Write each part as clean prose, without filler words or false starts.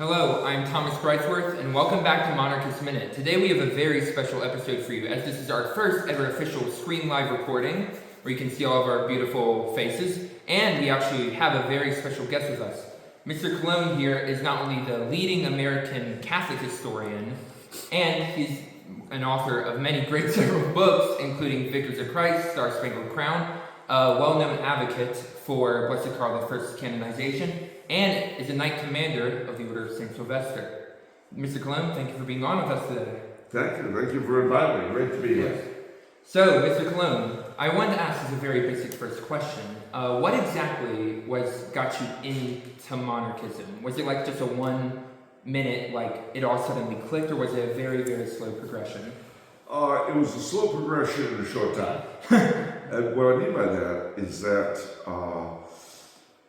Hello, I'm Thomas Brightsworth, and welcome back to Monarchist Minute. Today we have a very special episode for you, as this is our first ever official screen live recording, where you can see all of our beautiful faces, and we actually have a very special guest with us. Mr. Coulombe here is not only the leading American Catholic historian, and he's an author of many great several books, including Vicars of Christ, Star Spangled Crown, a well-known advocate for Blessed Karl I's canonization, and is a Knight Commander of the Order of St. Sylvester. Mr. Coulombe, thank you for being on with us today. Thank you for inviting me. Great to be here. So, Mr. Coulombe, I wanted to ask as a very basic first question. What exactly got you into monarchism? Was it like just a 1 minute, like it all suddenly clicked, or was it a very, very slow progression? It was a slow progression in a short time. And what I mean by that is that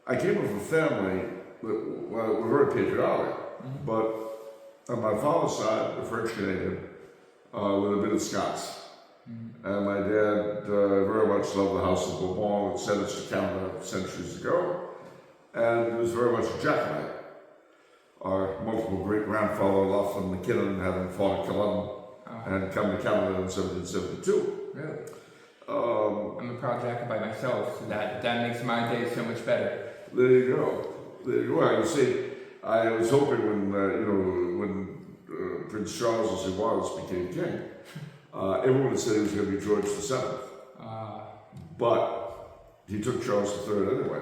I came from a family that were very patriotic, but on my father's side, a French Canadian, with a bit of Scots. And my dad very much loved the House of Bourbon, it sent us to Canada centuries ago, and he was very much a Jacobite. Our multiple great-grandfather, Laughlin McKinnon, having fought at Coulombe and come to Canada in 1772. Really? I'm a proud Jacobite myself, so that makes my day so much better. There you go. You see, I was hoping when Prince Charles, as he was, became king, everyone said he was going to be George VII. But he took Charles III anyway.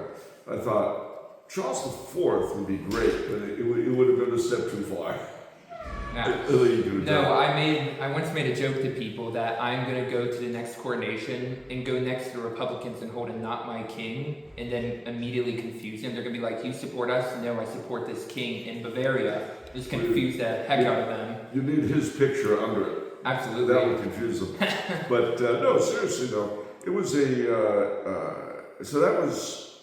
I thought Charles IV would be great, but it would have been a step too far. I once made a joke to people that I'm going to go to the next coronation and go next to the Republicans and hold a "Not My King," and then immediately confuse them. They're going to be like, "You support us?" "No, I support this king in Bavaria." Just confuse the heck out of them. You need his picture under it. Absolutely. That would confuse them. But no, seriously though, it was so that was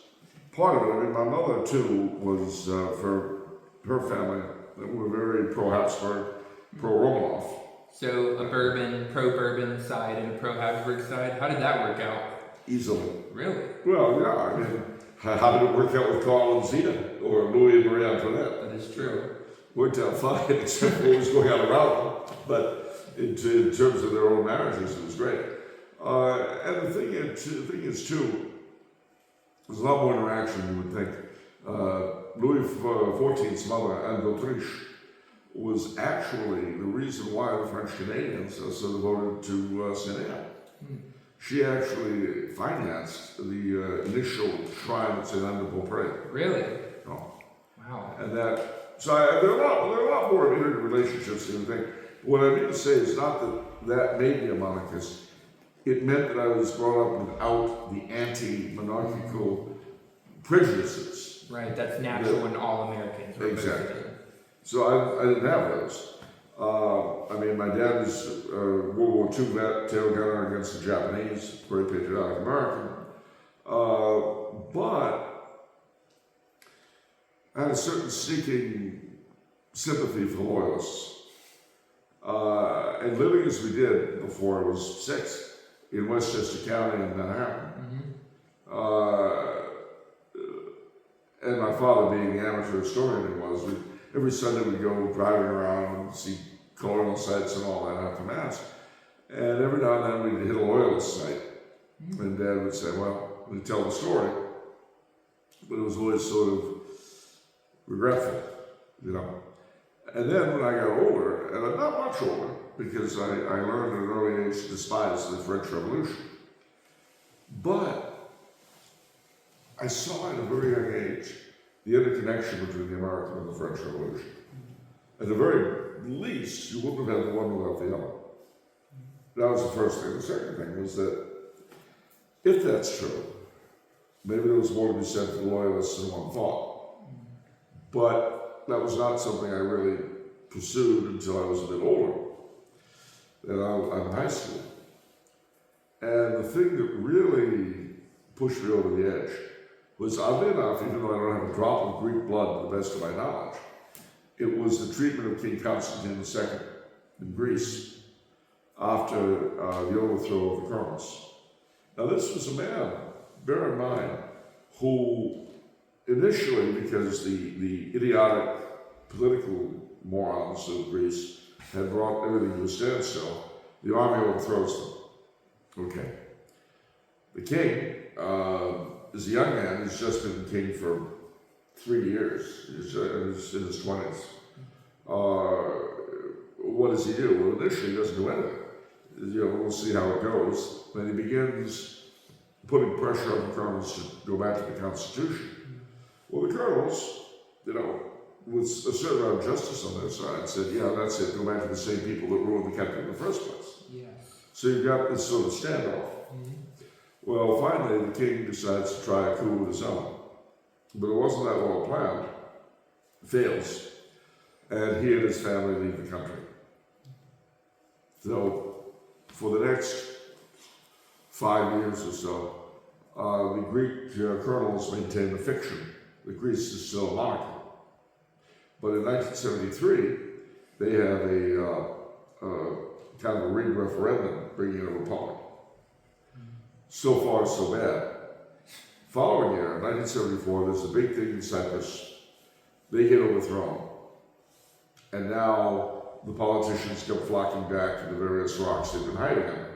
part of it. I mean, my mother too was, for her family, they were very pro-Habsburg, pro-Romanov. So a pro-Bourbon side and a pro-Habsburg side. How did that work out? Easily. Really? Well, yeah. I mean, how did it work out with Karl and Zita or Louis and Marie Antoinette? That is true. Worked out fine, except what was going on around them. But in terms of their own marriages, it was great. And the thing is too, there's a lot more interaction than you would think. Louis XIV's mother, Anne d'Autriche, was actually the reason why the French Canadians so devoted to St. Anne. She actually financed the initial shrine at St. Anne de Beaupré. Really? Oh. Wow. And there are a lot more interrelationships than you think. What I mean to say is not that made me a monarchist. It meant that I was brought up without the anti-monarchical prejudices. Right, that's natural in all Americans. Exactly. So I didn't have those. I mean, my dad was World War II vet, tail gunner against the Japanese, very patriotic American. But I had a certain seeking sympathy for loyalists. And living as we did before I was 6 in Westchester County in Manhattan. And my father, being the amateur historian he was, every Sunday we'd go driving around and see colonial sites and all that after Mass. And every now and then we'd hit a loyalist site. And Dad would say, well, we'd tell the story. But it was always sort of regretful, you know. And then when I got older, and I'm not much older, because I learned at an early age to despise the French Revolution. But I saw at a very young age the interconnection between the American and the French Revolution. At the very least, you wouldn't have had the one without the other. That was the first thing. The second thing was that if that's true, maybe there was more to be said for the loyalists than one thought. But that was not something I really pursued until I was a bit older. Then I'm in high school. And the thing that really pushed me over the edge was, oddly enough, even though I don't have a drop of Greek blood to the best of my knowledge, it was the treatment of King Constantine II in Greece after the overthrow of the Coulombians. Now this was a man, bear in mind, who initially, because the idiotic political morons of Greece had brought everything to a standstill, the army overthrows them. Okay. The king is a young man. He's just been king for 3 years. He's in his 20s. What does he do? Well, initially he doesn't do anything. We'll see how it goes. Then he begins putting pressure on the colonels to go back to the Constitution. Well, the colonels, with a certain amount of justice on their side, said, yeah, that's it, go back to the same people that ruled the country in the first place. Yes. So you've got this sort of standoff. Well, finally, the king decides to try a coup of his own. But it wasn't that well planned. Fails. And he and his family leave the country. So, for the next 5 years or so, the Greek colonels maintain the fiction that Greece is still a monarchy. But in 1973, they have a kind of a rigged referendum bringing in a republic. So far, so bad. Following year, 1974, there's a big thing in Cyprus. They get overthrown. And now the politicians come flocking back to the various rocks they've been hiding under.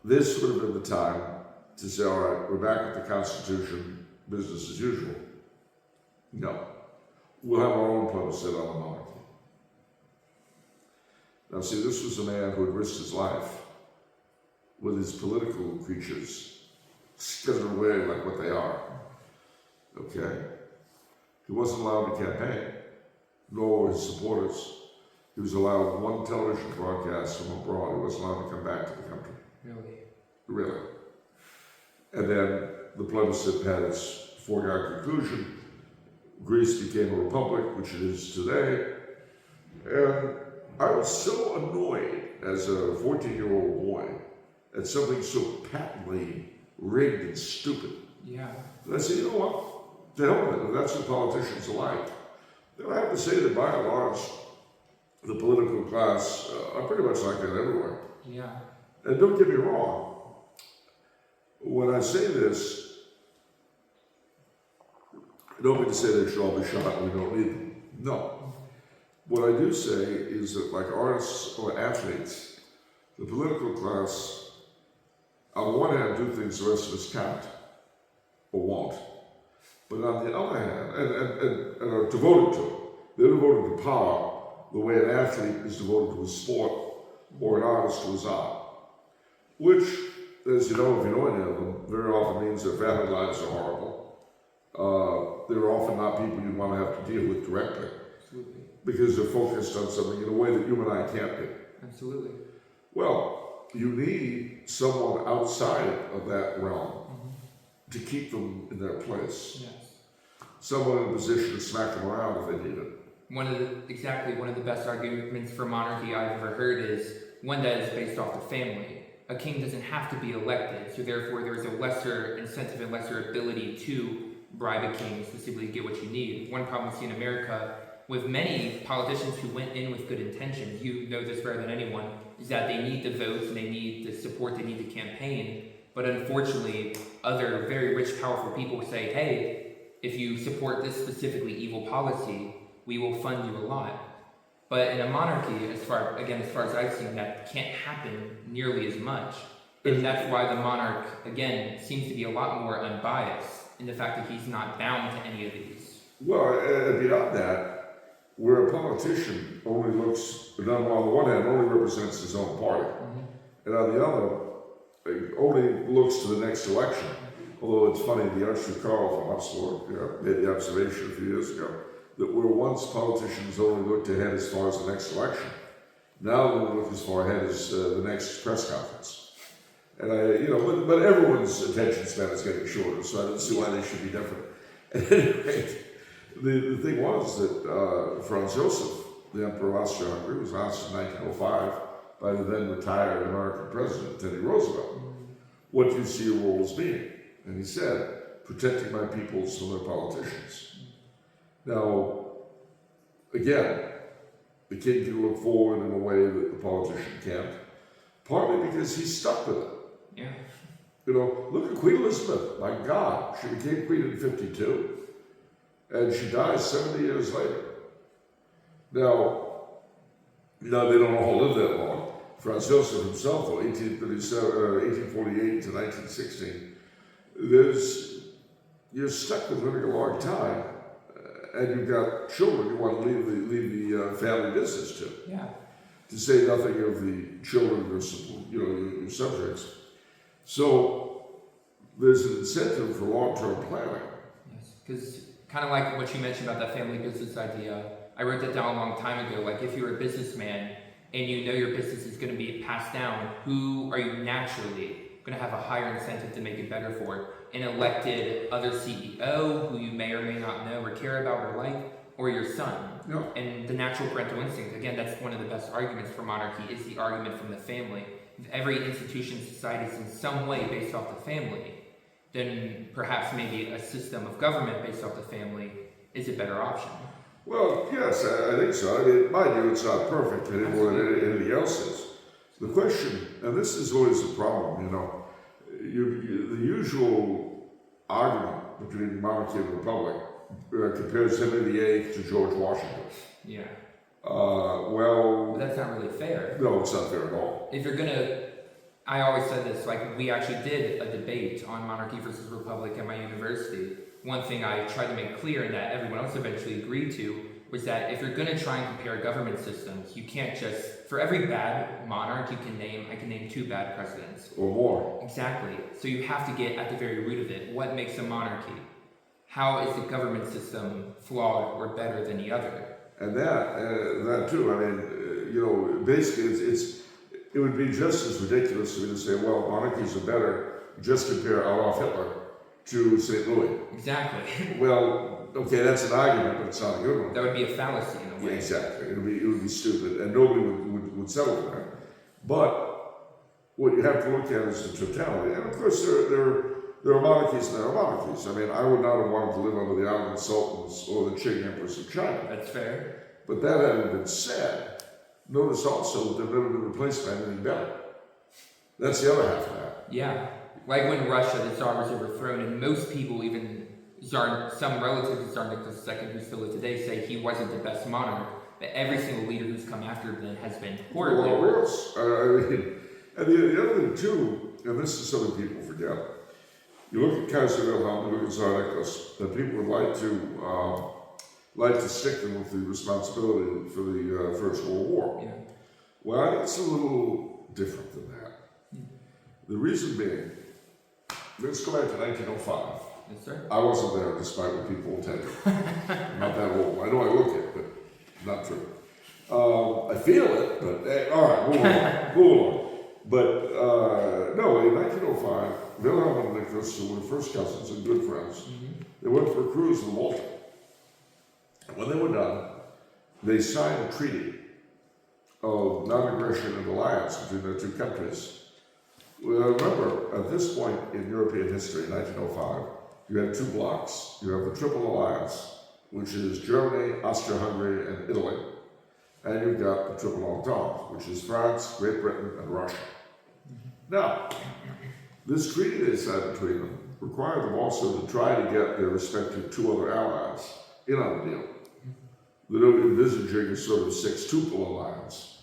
This would have been the time to say, all right, we're back at the Constitution, business as usual. No. We'll have our own plebiscite on the monarchy. Now, see, this was a man who had risked his life with his political creatures scattered away like what they are. Okay? He wasn't allowed to campaign, nor were his supporters. He was allowed one television broadcast from abroad. He wasn't allowed to come back to the country. Really. And then the plebiscite had its foregone conclusion. Greece became a republic, which it is today. And I was so annoyed as a 14-year-old boy at something so patently rigged and stupid. Yeah. And I said, you know what? To hell with it. That's what politicians are like. And I have to say that by and large, the political class are pretty much like that everywhere. Yeah. And don't get me wrong. When I say this, I don't mean to say they should all be shot and we don't need them. No. What I do say is that, like artists or athletes, the political class, on the one hand, do things the rest of us can't or won't. But on the other hand, and are devoted to it. They're devoted to power the way an athlete is devoted to his sport or an artist to his art. Which, as you know, if you know any of them, very often means their family lives are horrible. They're often not people you want to have to deal with directly. Absolutely. Because they're focused on something in a way that you and I can't be. Absolutely. Well, you need someone outside of that realm to keep them in their place. Yes. Someone in a position to smack them around if they need it. One of the best arguments for monarchy I've ever heard is one that is based off the family. A king doesn't have to be elected, so therefore there's a lesser incentive and lesser ability to bribe a king specifically to get what you need. One problem we see in America with many politicians who went in with good intentions, you know this better than anyone, is that they need the votes and they need the support, they need the campaign. But unfortunately, other very rich, powerful people say, hey, if you support this specifically evil policy, we will fund you a lot. But in a monarchy, as far as I've seen, that can't happen nearly as much. And that's why the monarch, again, seems to be a lot more unbiased in the fact that he's not bound to any of these. Well, and beyond that, where a politician only looks, on the one hand, only represents his own party, and on the other, only looks to the next election. Although it's funny, the Archduke Karl from Habsburg made the observation a few years ago that where once politicians only looked ahead as far as the next election, now they look as far ahead as the next press conference. And but everyone's attention span is getting shorter, so I don't see why they should be different. At any rate, the thing was that Franz Joseph, the Emperor of Austria-Hungary, was asked in 1905 by the then retired American President Teddy Roosevelt, what do you see your role as being? And he said, protecting my peoples from their politicians. Now, again, the king can look forward in a way that the politician can't, partly because he's stuck with it. Yeah. Look at Queen Elizabeth. My God, she became queen in 52. and she dies 70 years later. Now they don't all live that long. Franz Joseph himself, though, 1848 to 1916, you're stuck with living a long time, and you've got children you want to leave the family business to. Yeah. To say nothing of the children or your subjects. So there's an incentive for long-term planning. Yes, because kind of like what you mentioned about that family business idea, I wrote that down a long time ago. Like, if you're a businessman and you know your business is going to be passed down, who are you naturally going to have a higher incentive to make it better for? An elected other CEO who you may or may not know or care about or like, or your son? Yeah. And the natural parental instinct, again, that's one of the best arguments for monarchy, is the argument from the family. If every institution in society is in some way based off the family, then perhaps maybe a system of government based off the family is a better option. Well, yes, I think so. I mean, mind you, it's not perfect any more than anything else is. The question, and this is always a problem, the usual argument between monarchy and republic compares Henry VIII to George Washington. Yeah. But that's not really fair. No, it's not fair at all. If you're gonna, I always said this, like, we actually did a debate on monarchy versus republic at my university. One thing I tried to make clear, and that everyone else eventually agreed to, was that if you're gonna try and compare government systems, you can't just, for every bad monarch I can name 2 bad presidents. Or more. Exactly. So you have to get at the very root of it. What makes a monarchy? How is the government system flawed or better than the other? And that too, I mean, basically it would be just as ridiculous for me to say, well, monarchies are better, just compare Adolf Hitler to St. Louis. Exactly. Well, okay, that's an argument, but it's not a good one. That would be a fallacy in a way. Yeah, exactly. It would be stupid, and nobody would settle for that. But what you have to look at is the totality. And of course, there are monarchies and there are monarchies. I mean, I would not have wanted to live under the Ottoman Sultans or the Qing Empress of China. That's fair. But that having been said, notice also that they've never been replaced by anything better. That's the other half of that. Yeah. Like when Russia, the Tsar was overthrown, and most people, even some relatives of Tsar Nicholas II who still live today, say he wasn't the best monarch, but every single leader who's come after him then has been horribly worse. And the other thing too, and this is something people forget, you look at Kaiser Wilhelm, you look at Tsar Nicholas, that people would like to stick them with the responsibility for the First World War. Yeah. Well, I think it's a little different than that. The reason being, let's go back to 1905. Yes, sir. I wasn't there, despite what people will tell you. I'm not that old. I know I look it, but not true. I feel it, but all right, move on. But no, in 1905, Wilhelm and Nicholas, who were first cousins and good friends, they went for a cruise in Malta. And when they were done, they signed a treaty of non-aggression and alliance between the two countries. Well, remember, at this point in European history, in 1905, you had 2 blocks. You have the Triple Alliance, which is Germany, Austria-Hungary, and Italy. And you've got the Triple Entente, which is France, Great Britain, and Russia. Now, this treaty they signed between them required them also to try to get their respective 2 other allies in on the deal. They were envisaging a sort of sextuple alliance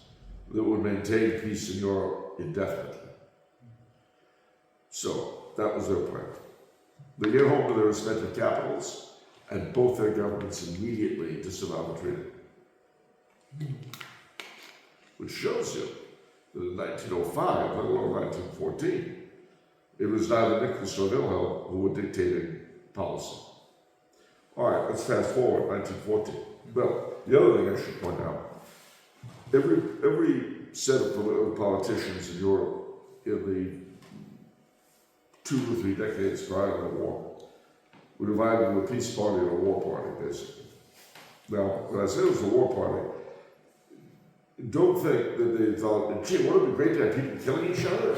that would maintain peace in Europe indefinitely. So, that was their plan. They get home to their respective capitals, and both their governments immediately disavow the treaty. Which shows you that in 1905, let alone 1914, it was neither Nicholas nor Wilhelm who were dictating policy. All right, let's fast forward, 1914. Well, the other thing I should point out, every set of politicians in Europe in the 2 or 3 decades prior to the war were divided into a peace party and a war party, basically. Now, when I say it was a war party, don't think that they thought, gee, wouldn't it be great to have people killing each other?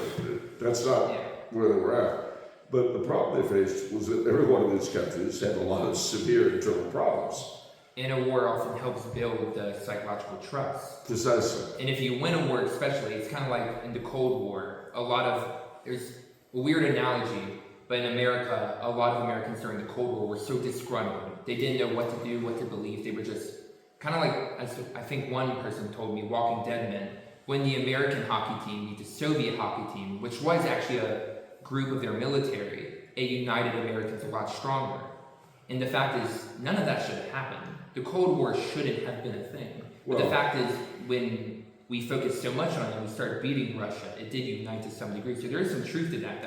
That's not where they were at. But the problem they faced was that every one of these countries had a lot of severe internal problems. And a war often helps build the psychological trust. Precisely. And if you win a war especially, it's kind of like in the Cold War. There's a weird analogy, but in America, a lot of Americans during the Cold War were so disgruntled They didn't know what to do, what to believe. They were just kind of like, as I think one person told me, walking dead men. When the American hockey team beat the Soviet hockey team, which was actually a group of their military, it united Americans a lot stronger. And the fact is, none of that should have happened. The Cold War shouldn't have been a thing. But the fact is, when we focused so much on it, we started beating Russia, it did unite to some degree. So there is some truth to that.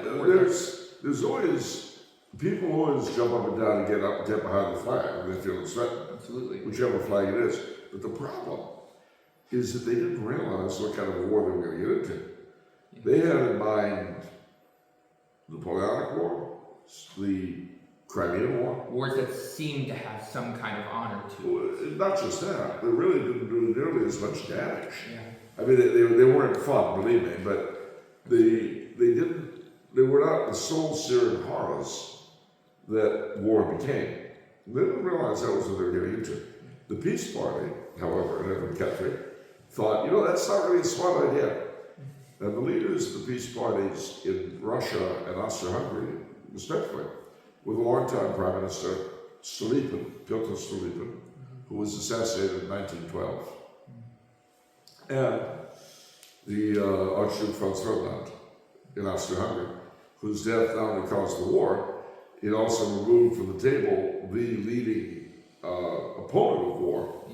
There's always, people always jump up and down and get behind the flag when they feel it's threatened. Absolutely. Whichever flag it is. But the problem is that they didn't realize what kind of a war they were going to get into. Yeah. They had in mind the Napoleonic War, the Crimean War. Wars that seemed to have some kind of honor to it. Not just that, they really didn't do nearly as much damage. Yeah. I mean, they weren't fun, believe me, but they were not the soul searing horrors that war became. They didn't realize that was what they were getting into. The Peace Party, however, in every country, thought, that's not really a smart idea. And the leaders of the peace parties in Russia and Austria-Hungary, respectively, were the longtime Prime Minister Pyotr Stolypin, who was assassinated in 1912, and the Archduke Franz Ferdinand in Austria-Hungary, whose death not only caused the war, it also removed from the table the leading opponent of war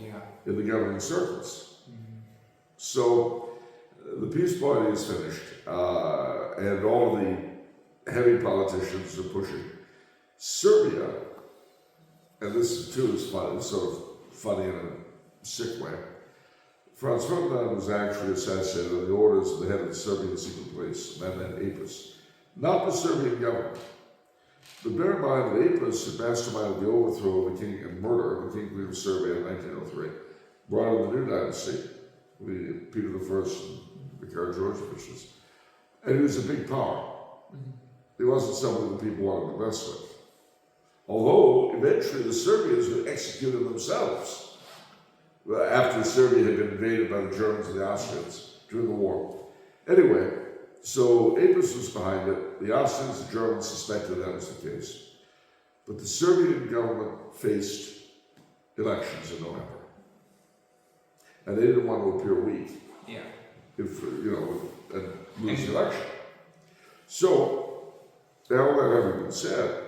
in the governing circles. So the Peace Party is finished, and all of the heavy politicians are pushing. Serbia, and this too is funny, it's sort of funny in a sick way. Franz Ferdinand was actually assassinated on the orders of the head of the Serbian secret police, a man named Apis, not the Serbian government. But bear in mind that Apis had masterminded the overthrow of the king and murder of the king queen of Serbia in 1903, brought in the new dynasty, Peter I and the Karađorđevićes, and he was a big power. He wasn't someone that people wanted to mess with. Although, eventually the Serbians would execute him themselves after Serbia had been invaded by the Germans and the Austrians during the war. Anyway, so Apis was behind it. The Austrians and Germans suspected that was the case. But the Serbian government faced elections in November. And they didn't want to appear weak. Yeah. And lose the election. So, now that having been said,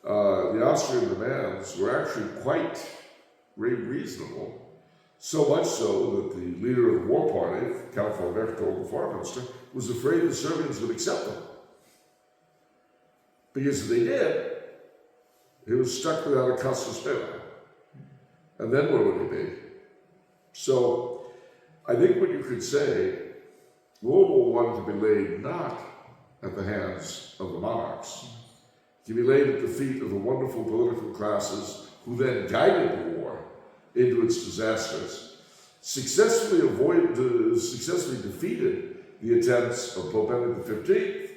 the Austrian demands were actually quite reasonable. So much so that the leader of the war party, Count von Berchtold, the foreign minister, was afraid the Serbians would accept them. Because if they did, he was stuck without a casus belli. And then what would he be? So, I think what you could say, World War I could be laid not at the hands of the monarchs. It can be laid at the feet of the wonderful political classes who then guided the war into its disasters, successfully defeated the attempts of Pope Benedict XV,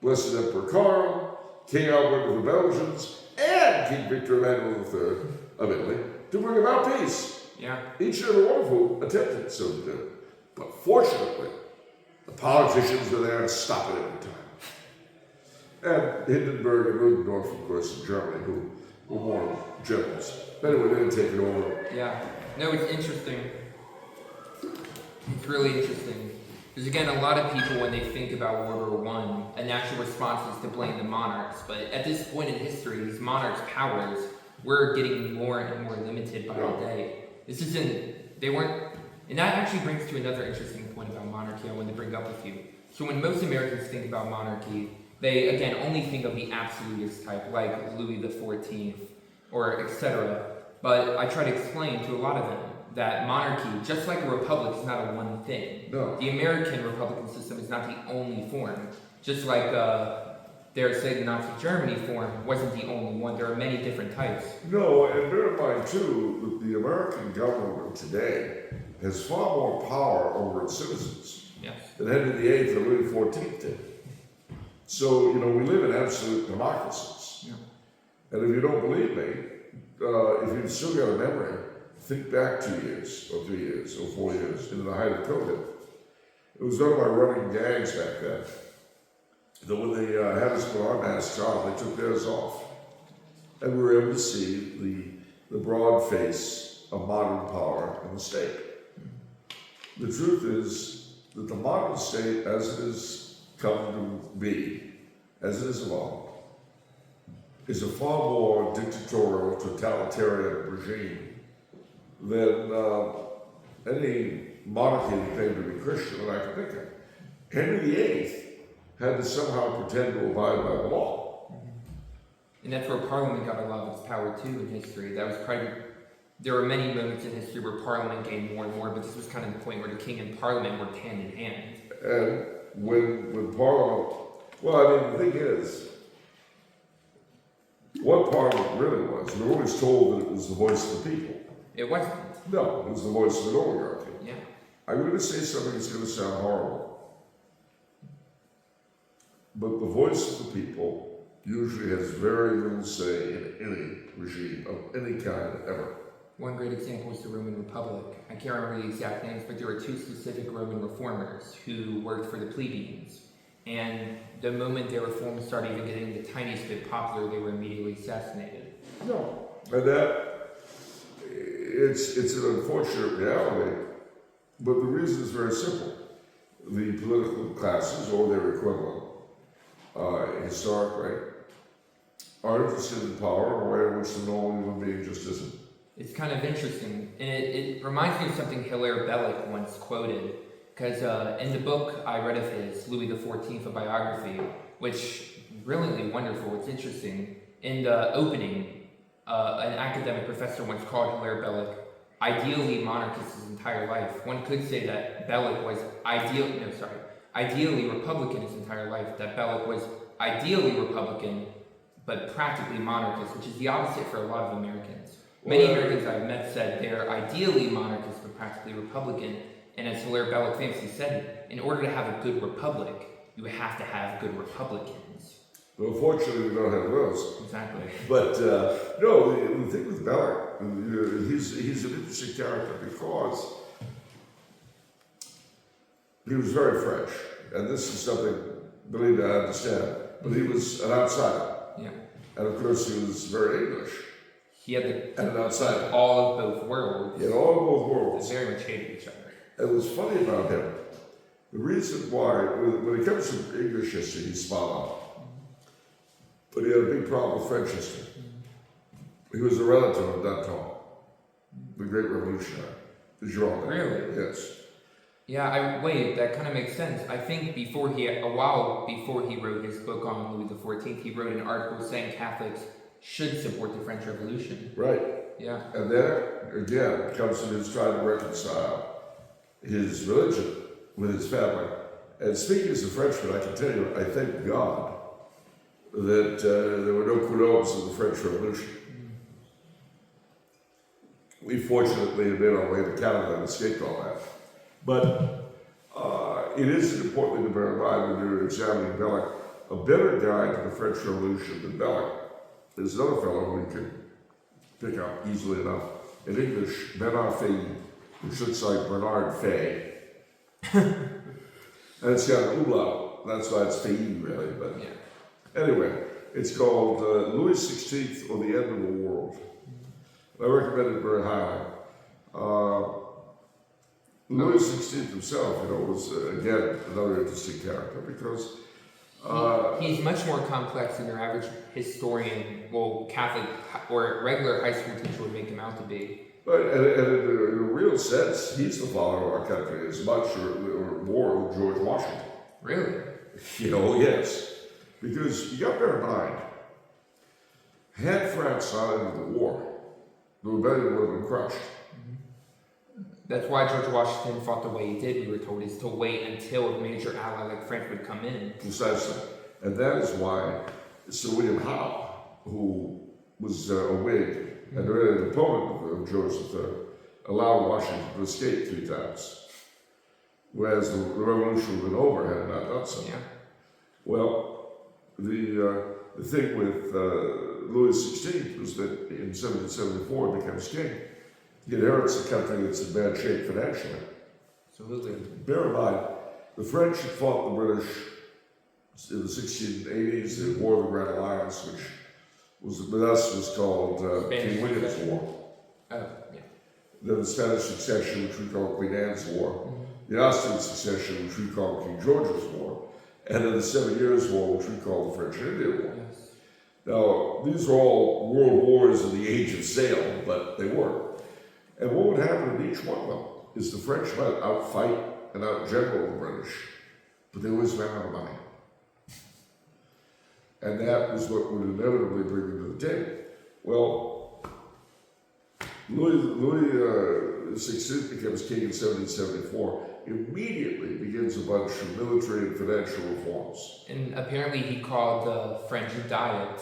Blessed Emperor Karl, King Albert of the Belgians, and King Victor Emmanuel III of Italy to bring about peace. Yeah. Each and every one of whom attempted so to do. But fortunately, the politicians were there to stop it every time. And Hindenburg and Ludendorff, of course, in Germany, who were more generals. But anyway, they didn't take it over. Yeah. No, it's interesting. It's really interesting. Because again, a lot of people, when they think about World War I, a natural response is to blame the monarchs. But at this point in history, these monarchs' powers were getting more and more limited by the day. And that actually brings to another interesting point about monarchy I wanted to bring up with you. So when most Americans think about monarchy, they, again, only think of the absolutist type, like Louis XIV, or etc. But I try to explain to a lot of them that monarchy, just like a republic, is not a one thing. No. The American republican system is not the only form. Just like the Nazi Germany form wasn't the only one. There are many different types. No, and bear in mind, too, that the American government today has far more power over its citizens than Henry VIII or Louis XIV did. So, we live in absolute democracies. Yeah. And if you don't believe me, if you've still got a memory, think back 2 years, or 3 years, or 4 years, into the height of COVID. It was one of my running gags back then, that when they had us put our masks on, they took theirs off. And we were able to see the broad face of modern power in the state. The truth is that the modern state, as it has come to be, as it has evolved, is a far more dictatorial, totalitarian regime than any monarchy that claimed to be Christian that I can think of. Henry VIII had to somehow pretend to abide by the law. And that's where Parliament got a lot of its power too in history. That was probably, there were many moments in history where Parliament gained more and more, but this was kind of the point where the King and Parliament worked hand in hand. And when Parliament, well, I mean, the thing is, what Parliament really was, we were always told that it was the voice of the people. It wasn't. No, it was the voice of an oligarchy. Yeah. I'm going to say something that's going to sound horrible. But the voice of the people usually has very little say in any regime of any kind ever. One great example is the Roman Republic. I can't remember the exact names, but there were two specific Roman reformers who worked for the plebeians. And the moment their reforms started even getting the tiniest bit popular, they were immediately assassinated. No. And that, it's an unfortunate reality, but the reason is very simple. The political classes, or their equivalent, historically, are interested in power in a way in which the normal human being just isn't. It's kind of interesting, and it reminds me of something Hilaire Belloc once quoted, because in the book I read of his, Louis XIV, a biography, which is brilliantly wonderful, it's interesting. In the opening, an academic professor once called Hilaire Belloc ideally monarchist his entire life. One could say that Belloc was ideally Republican his entire life, that Belloc was ideally Republican, but practically monarchist, which is the opposite for a lot of Americans. Many Americans I've met said they're ideally monarchist, but practically Republican, and as Hilaire Belloc famously said, in order to have a good republic, you have to have good Republicans. Well, fortunately, we don't have those. Exactly. But no, the thing with Belloc, he's an interesting character because he was very French, and this is something, believe me, I understand. But he was an outsider. Yeah. And of course, he was very English. He had and an outsider. All of both worlds. He had all of both worlds. They very much hated each other. And what's funny about him, the reason why, when it comes to English history, he's spot on. But he had a big problem with French history. He was a relative of Danton, the great revolutionary. Did you all know? Really? Yes. Yeah, that kind of makes sense. I think a while before he wrote his book on Louis XIV, he wrote an article saying Catholics should support the French Revolution. Right. Yeah. And then, again, it comes to his trying to reconcile his religion with his family. And speaking as a Frenchman, I can tell you, I thank God that there were no Coulombes in the French Revolution. We fortunately have made our way to Canada and escaped all that. But it is important thing to bear in mind when you're examining Belloc. A better guide to the French Revolution than Belloc is another fellow who we can pick up easily enough. In English, Bernard Fay, which looks like Bernard Fay. And it's got an umlaut, that's why it's Fay, really. But yeah. Anyway, it's called Louis XVI or the End of the World. I recommend it very highly. Louis XVI himself, was again another interesting character because he's much more complex than your average historian, Catholic or regular high school teacher would make him out to be. But and in a real sense, he's the father of our country as much or more than George Washington. Really? Yes. Because you got to bear in mind, had France not entered the war, the rebellion would have been crushed. That's why George Washington fought the way he did, we were told, is to wait until a major ally like France would come in. Precisely. And that is why Sir William Howe, who was a Whig and really an opponent of George III, allowed Washington to escape 3 times. Whereas the revolution would have been over had it not done so. Yeah. Well, the thing with Louis XVI was that in 1774 he becomes king. He inherits a country that's in bad shape financially. Absolutely. Bear in mind, the French had fought the British in the 1680s, the War of the Grand Alliance, which was with us was called King William's War. then the Spanish succession, which we call Queen Anne's War, the Austrian succession, which we call King George's War, and then the 7 Years' War, which we call the French and Indian War. Yes. Now, these are all world wars of the age of sail, but they were. And what would happen in each one of them is the French might outfight and outgeneral the British, but they always ran out of money. And that was what would inevitably bring them to the table. Well, Louis XVI becomes king in 1774, immediately begins a bunch of military and financial reforms. And apparently he called the French Diet,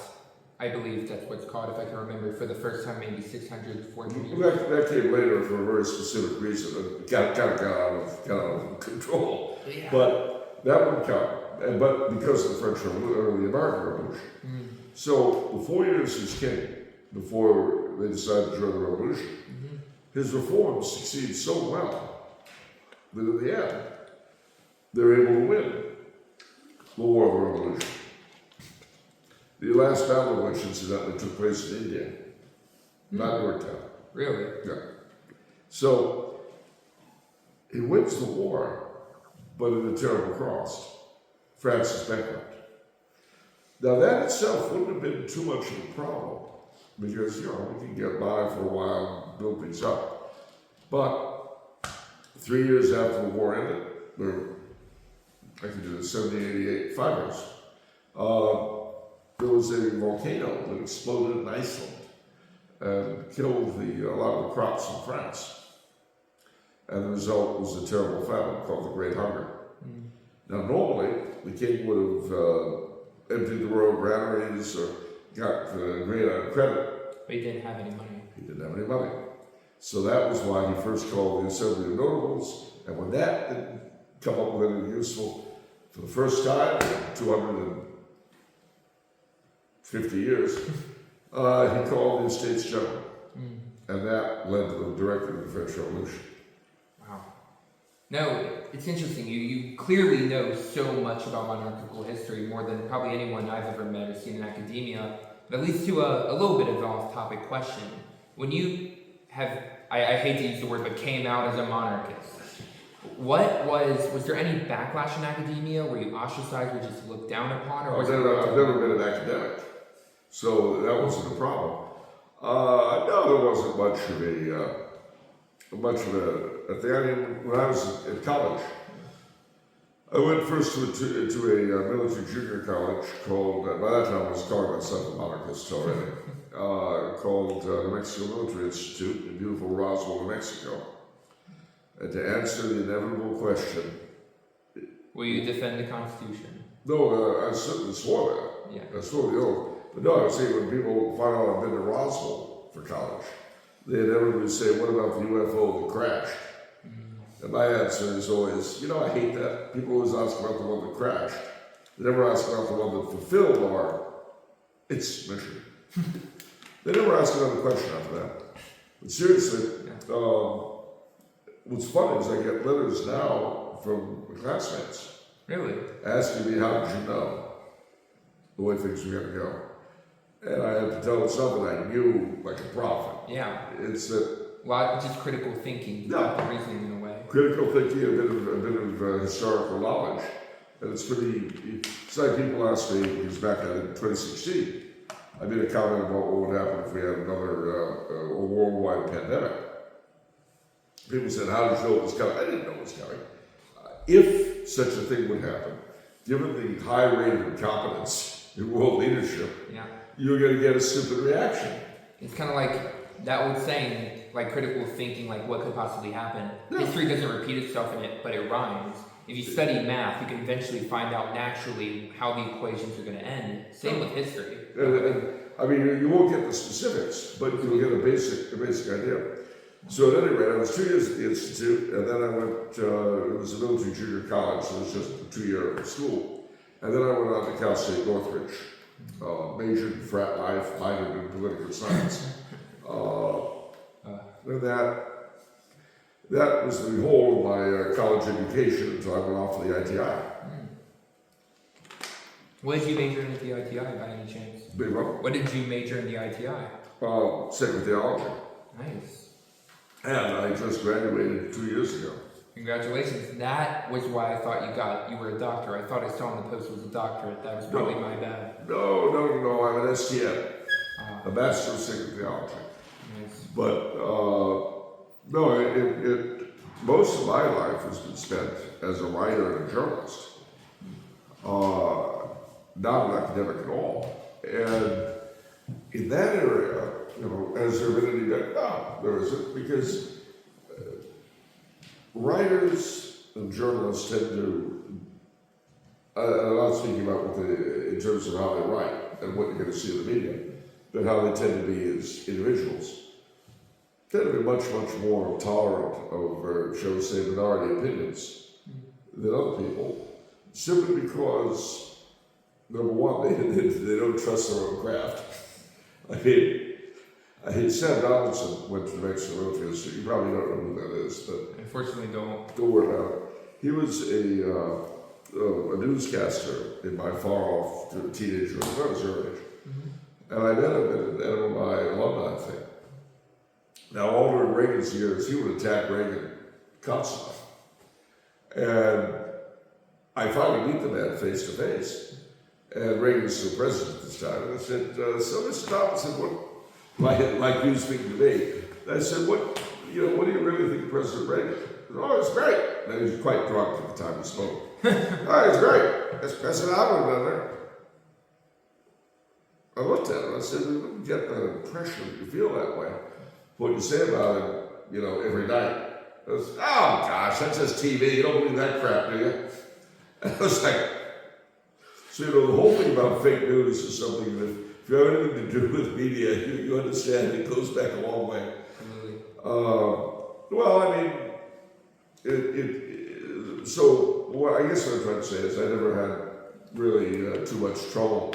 I believe that's what it's called, if I can remember, for the first time, maybe 600, 400 years. Well, that came later for a very specific reason. It kind of got out of control. Yeah. But that would count. But because of the French Revolution, or the American Revolution. So the 4 years he's king, before they decided to join the revolution, his reforms succeed so well that in the end, they're able to win the War of the Revolution. The last battle of which, incidentally, took place in India, not Yorktown. Really? Yeah. So he wins the war, but at a terrible cost. France is bankrupt. Now that itself wouldn't have been too much of a problem, because, we can get by for a while and build things up. But 3 years after the war ended, or I could do this, 1788, 5 years, there was a volcano that exploded in Iceland and killed a lot of the crops in France. And the result was a terrible famine called the Great Hunger. Now, normally, the king would have emptied the royal granaries or got grain on credit. But he didn't have any money. He didn't have any money. So that was why he first called the Assembly of Notables, and when that didn't come up with anything useful, for the first time in 250 years, he called the Estates General. And that led to the director of the French Revolution. Wow. No, it's interesting. You clearly know so much about monarchical history, more than probably anyone I've ever met or seen in academia. That leads to a little bit of an off-topic question. When you have, I hate to use the word, but came out as a monarchist, was there any backlash in academia? Were you ostracized or just looked down upon? Or I've never been an academic, so that wasn't a problem. No, there wasn't much of a thing. I mean, when I was at college, I went first to a military junior college called, by that time I was calling myself a monarchist already, called New Mexico Military Institute in beautiful Roswell, New Mexico. And to answer the inevitable question. Will you defend the Constitution? No, I certainly swore that. Yeah. I swore the oath. But no, I say when people find out I've been to Roswell for college, they inevitably say, what about the UFO that crashed? And my answer is always, I hate that. People always ask about the one that crashed. They never ask about the one that fulfilled its mission. They never ask another question after that. But seriously, what's funny is I get letters now from classmates. Really? Asking me, how did you know the way things were going to go? And I had to tell them something I knew like a prophet. Yeah. It's that. Well, just critical thinking, not the reasoning in a way. Critical thinking, a bit of historical knowledge, and it's pretty. It's like people ask me, because back in 2016, I made a comment about what would happen if we had another a worldwide pandemic. People said, "How did you know it was coming?" I didn't know it was coming. If such a thing would happen, given the high rate of incompetence in world leadership, you're going to get a stupid reaction. It's kind of like that old saying, like critical thinking, like what could possibly happen. History doesn't repeat itself in it, but it rhymes. If you study math, you can eventually find out naturally how the equations are going to end. Same with history. I mean, you won't get the specifics, but you'll get a basic idea. So at any rate, I was 2 years at the Institute, and then I went, it was a military junior college, so it was just a 2-year school. And then I went on to Cal State Northridge, majored in frat life, minored in political science. And that was the whole of my college education until I went off to the ITI. What did you major in at the ITI by any chance? What did you major in the ITI? Sacred theology. Nice. And I just graduated 2 years ago. Congratulations. That was why I thought you were a doctor. I thought I saw in the post was a doctorate. That was probably my bad. No, I'm an STM, a Master of Sacred Theology. Nice. But, no, most of my life has been spent as a writer and a journalist. Not an academic at all. And in that area, has there been any doubt? No, there isn't, because writers and journalists tend to, I'm not speaking about in terms of how they write and what you're going to see in the media, but how they tend to be as individuals. Tend to be much, much more tolerant of, shall we say, minority opinions than other people, simply because, number one, they don't trust their own craft. I mean, Sam Donaldson went to New Mexico Road History. You probably don't know who that is, but Unfortunately, don't. Don't worry about it. He was a newscaster in my far-off teenager, when I was your age. And I met him at an NMI alumni thing. Now, all during Reagan's years, he would attack Reagan constantly. And I finally meet the man face to face. And Reagan's still president at this time. And I said, so Mr. Donaldson, like you speaking to me. And I said, what do you really think of President Reagan? He said, oh, it's great. And he was quite drunk at the time he spoke. Oh, it's great. That's President Obama. I looked at him and I said, we wouldn't get that impression that you feel that way. What you say about him, every night. I was, oh gosh, that's just TV. You don't believe that crap, do you? And I was like, so the whole thing about fake news is something that if you have anything to do with media, you understand it goes back a long way. Absolutely. Well, I mean, so what I guess what I'm trying to say is I never had really too much trouble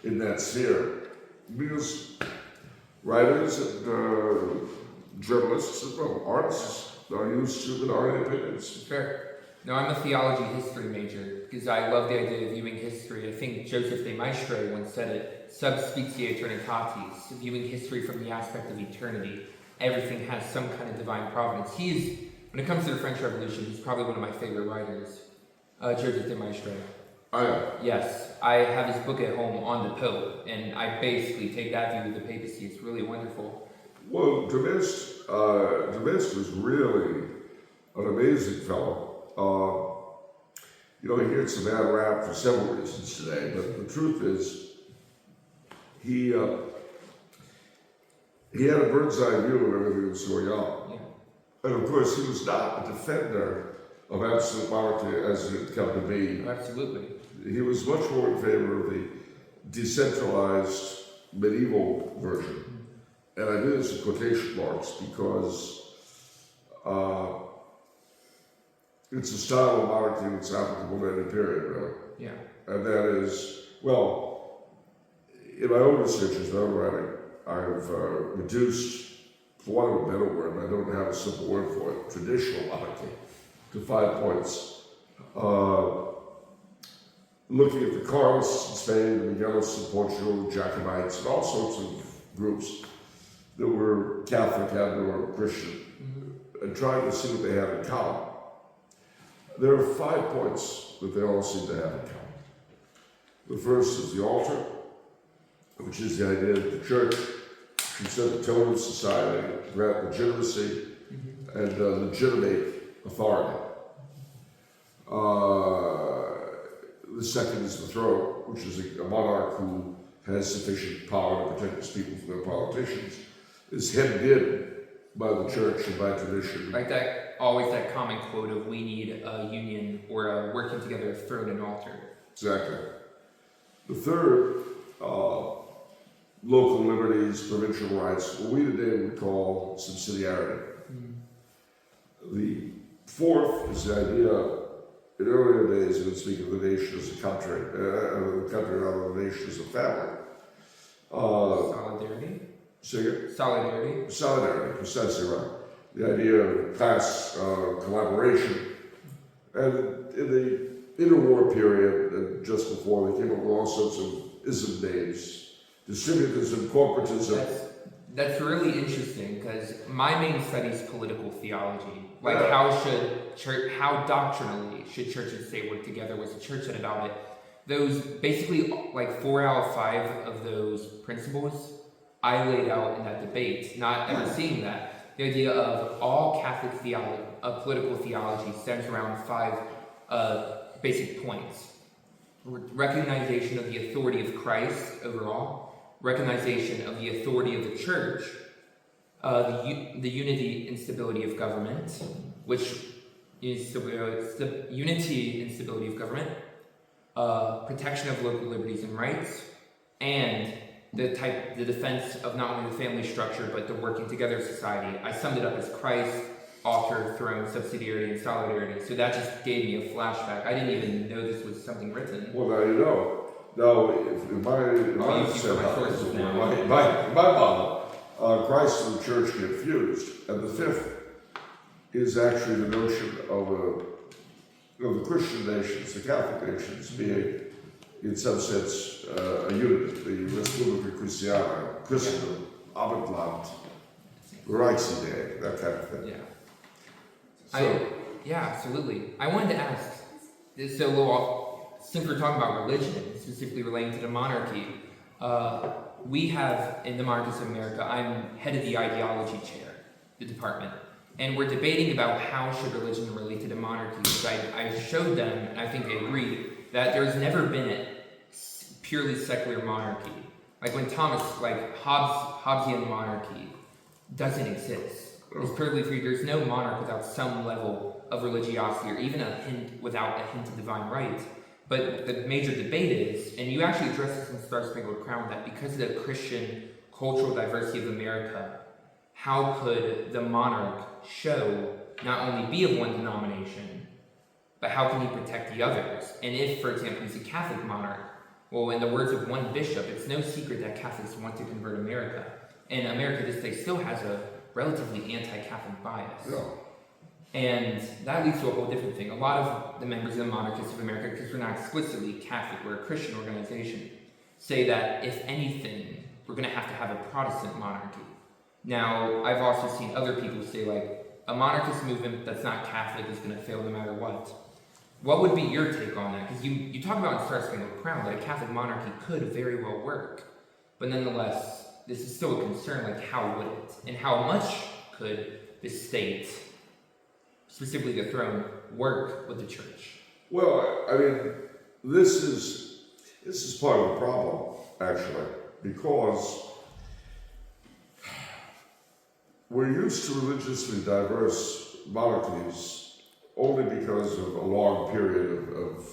in that sphere, because writers and journalists as well, artists are used to minority opinions. Fair. No, I'm a theology history major because I love the idea of viewing history. I think Joseph de Maistre once said it, sub specie eternitatis, viewing history from the aspect of eternity. Everything has some kind of divine providence. When it comes to the French Revolution, he's probably one of my favorite writers, Joseph de Maistre. I am. Yes, I have his book at home on the Pope, and I basically take that view of the papacy. It's really wonderful. Well, de Maistre was really an amazing fellow. He gets a bad rap for several reasons today, but the truth is, he had a bird's eye view of everything that was going on. Yeah. And of course, he was not a defender of absolute monarchy as it had come to be. Absolutely. He was much more in favor of the decentralized medieval version. And I do this in quotation marks because it's a style of monarchy that's applicable to any period, really. Yeah. And that is, well, in my own research, my own writing, I've reduced, for want of a better word, and I don't have a simple word for it, traditional monarchy to 5 points. Looking at the Carlists in Spain, the Miguelists in Portugal, the Jacobites, and all sorts of groups that were Catholic and or Christian, and trying to see what they had in common. There are 5 points that they all seem to have in common. The first is the altar, which is the idea that the church should set the tone of society, grant legitimacy, and legitimate authority. The second is the throne, which is a monarch who has sufficient power to protect his people from their politicians, is hemmed in by the church and by tradition. Like always that common quote of we need a union or a working together of throne and altar. Exactly. The third, local liberties, provincial rights, what we today would call subsidiarity. The fourth is the idea, in earlier days, we would speak of the nation as a country, the country rather than the nation as a family. Solidarity? Solidarity. Solidarity, precisely right. The idea of class collaboration. And in the interwar period, and just before, they came up with all sorts of ism names. Distributism, corporatism. That's really interesting because my main study is political theology. Like how doctrinally should churches say work together? Was the church said about it? Those basically like 4 out of 5 of those principles I laid out in that debate. Not ever seeing that. The idea of all Catholic theology, political theology, centers around 5 basic points: recognition of the authority of Christ overall, recognition of the authority of the church, the unity and stability of government, which is the unity and stability of government, protection of local liberties and rights, and the defense of not only the family structure but the working together society. I summed it up as Christ, author, throne, subsidiarity, and solidarity. So that just gave me a flashback. I didn't even know this was something written. Well, now you know. Now, in my model, Christ and the church get fused, and the 5th is actually the notion of the Christian nations, the Catholic nations, being, in some sense, a unit, the Respublica Christiana, Christendom, Abendland, Reichsidee, that kind of thing. Yeah. Yeah, absolutely. I wanted to ask, since we're talking about religion, specifically relating to the monarchy, we have, in the Monarchists of America, I'm head of the ideology chair, the department, and we're debating about how should religion relate to the monarchy. Because I showed them, and I think they agreed, that there's never been a purely secular monarchy. Like when Hobbesian monarchy doesn't exist. It's purely free. There's no monarch without some level of religiosity, or even without a hint of divine right. But the major debate is, and you actually address this in Star Spangled Crown, that because of the Christian cultural diversity of America, how could the monarch show not only be of one denomination, but how can he protect the others? And if, for example, he's a Catholic monarch, well, in the words of one bishop, it's no secret that Catholics want to convert America. And America this day still has a relatively anti-Catholic bias. Yeah. And that leads to a whole different thing. A lot of the members of the Monarchists of America, because we're not explicitly Catholic, we're a Christian organization, say that if anything, we're going to have a Protestant monarchy. Now, I've also seen other people say, like, a monarchist movement that's not Catholic is going to fail no matter what. What would be your take on that? Because you talk about in Star Spangled Crown that a Catholic monarchy could very well work. But nonetheless, this is still a concern, like how would it? And how much could the state, specifically the throne, work with the church? Well, I mean, this is part of the problem, actually, because we're used to religiously diverse monarchies only because of a long period of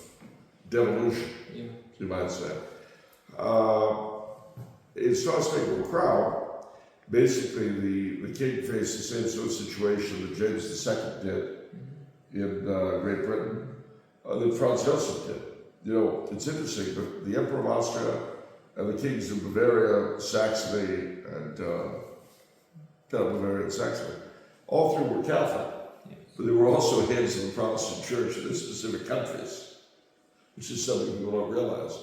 devolution, you might say. In Star Spangled Crown, basically the king faced the same sort of situation that James II did in Great Britain, that Franz Joseph did. You know, it's interesting, but the Emperor of Austria and the kings of Bavaria, Saxony, and Bavaria and Saxony, all 3 were Catholic, but they were also heads of the Protestant church in their specific countries, which is something people don't realize.